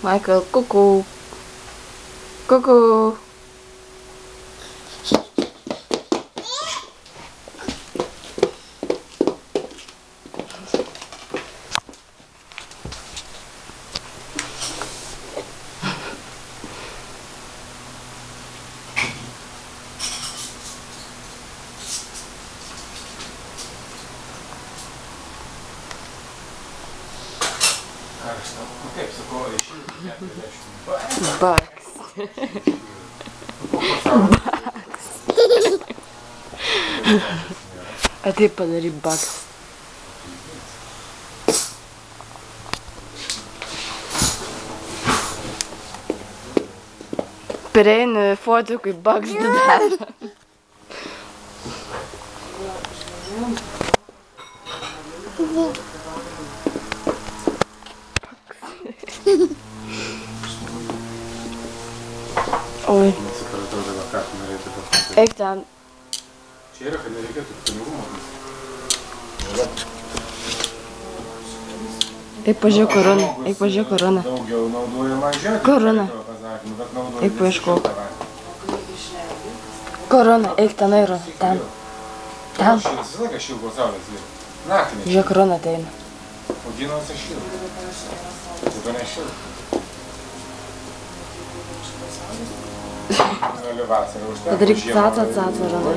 Michael, cuckoo. Cuckoo. Kaip sakau, iš 40. Bugs. A taip padaryk bugs. Prieini fotikui bugs didel. Oi. Nesupratau dabar, ką tu norėtum pasakyti. Eik ten. Čia yra, kad nereikėtų pinigų mokėti. Eik pažiūrėk koroną. Eik pažiūrėk koroną. Daugiau naudoja mažiau. Korona. Eik paieškok. Korona, eik ten yra. Ten. Ten. Visą laiką šilko saulės yra. Naktį nešilko. Žiūrėk, korona ateina. O dienose šilko. Tai nešilko. Noliu vasarą užteko. Padaryk caca, Rona.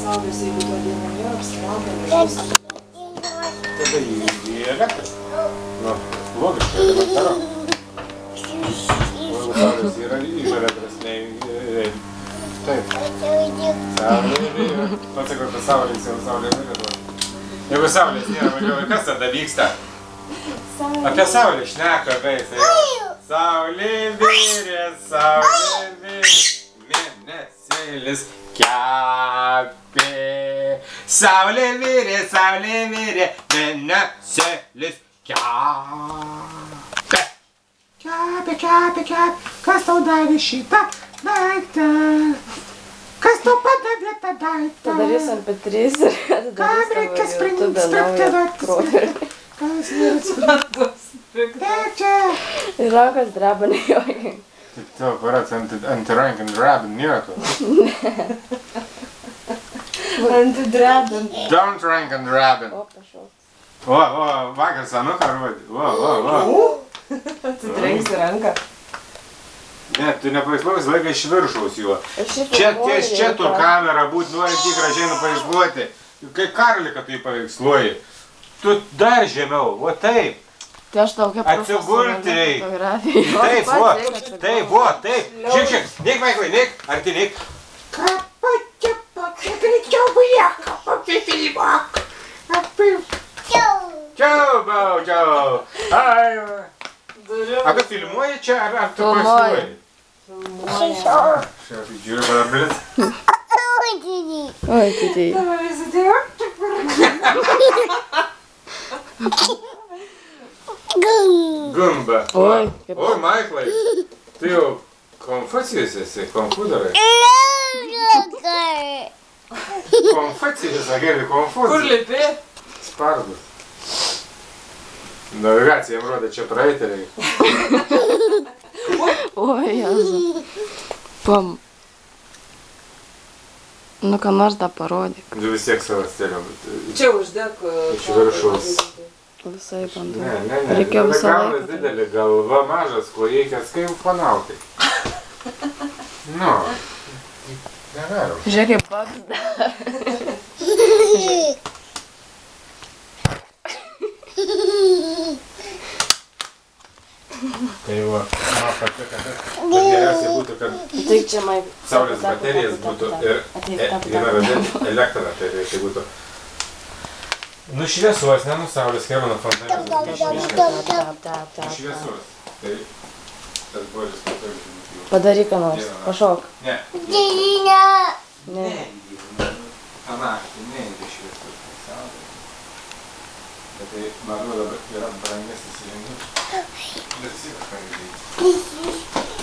Saulės, jeigu to diena nėra, apsivalgė. Tada į elektrą. Nu, logiškai, elementaru. O jeigu saulės yra iš elektros, nei... Taip. Saulė yra. Pasakau, apie saulės jau saulė yra. Jeigu saulės nėra, važiuoju, kas tada vyksta? Apie saulę šneka, baisai. Saulė virė, mėnesėlis kepė. Saulė virė, mėnesėlis kepė. Kepė, kas tau davė šitą daiktą? Kas tau padavė tą daiktą? Padarys MP3 ir Kam reikia sprigti? Kas čia? Ir rankas dreba nejuokiai. Tik tavo aparats anti-rank and grab nėra to. Antidrebant. Don't rank and grab. O, pašau. O, vakar senuką rodė. O. Atitrenksi ranką. Ne, tu nepavaizduoji laiką iš viršaus juo. Čia tur kamera būt, norint jį gražiai nupavaizduoti. Kaip Karolį, kad tu jį paveiksluoji. Tu dar žemiau, o taip. Tai aš tokia Atsigulti reik. Taip. Žiūrėk, neik, Maiklai, neik, arti neik. Greičiau bujaka, papipilibak. Čiau. Ai. A tu filmuoji čia, ar tu pavaizduoji? Šiandien žiūriu, kad aplis. Oi, titei. Dabar įsidėjau. Gumba. Oi, Maiklai, tu jau Konfucijus esi, konfudarai. Konfucijus, agėlį konfuzijus. Kur lipi? Spardus. Navigacija jam rodė čia praeitėliai. Oi, Jėzu. Pam. Nu, ką nors da parodyk. Tu vis tiek savo stilių. Čia uždėk. Iš viršaus. Visai bandau. Ne. Reikėjo visą Galvas laiką. didelį, galva mažas, kojėkės, kaip fanautai. Nu. Negalim. Žiūrėk, kaip pats dar. Tai va, man patiko, kad geriausiai būtų, kad Taip čia, Maik. saulės baterijas būtų ir elektra, tai reikia būtų. Nušviesuos, ne, saulės kėmano fontanas. Nušviesuos. Tai tas bodis patvirtinti. Padaryk ką nors, pašok. Ne. Ne. Panašti, ne, šviesus. Bet tai, man atrodo, yra brangesnis įrenginys. Bet vis kažką reikia.